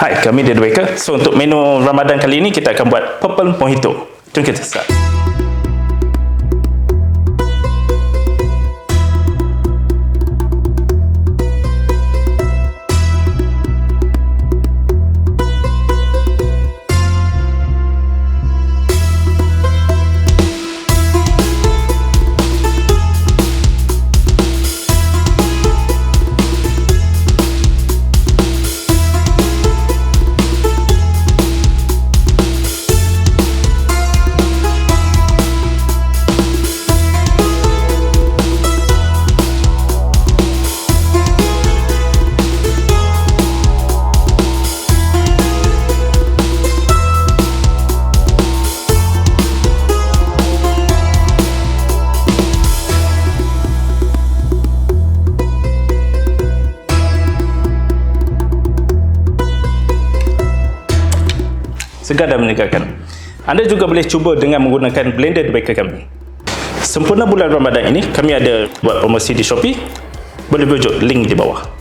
Hai, kami di Berbuka. So untuk menu Ramadan kali ini kita akan buat purple mojito. Jom kita start. Segar dan menyegarkan. Anda juga boleh cuba dengan menggunakan blender Berbuka kami. Sempurna bulan Ramadan ini, kami ada buat promosi di Shopee. Boleh rujuk link di bawah.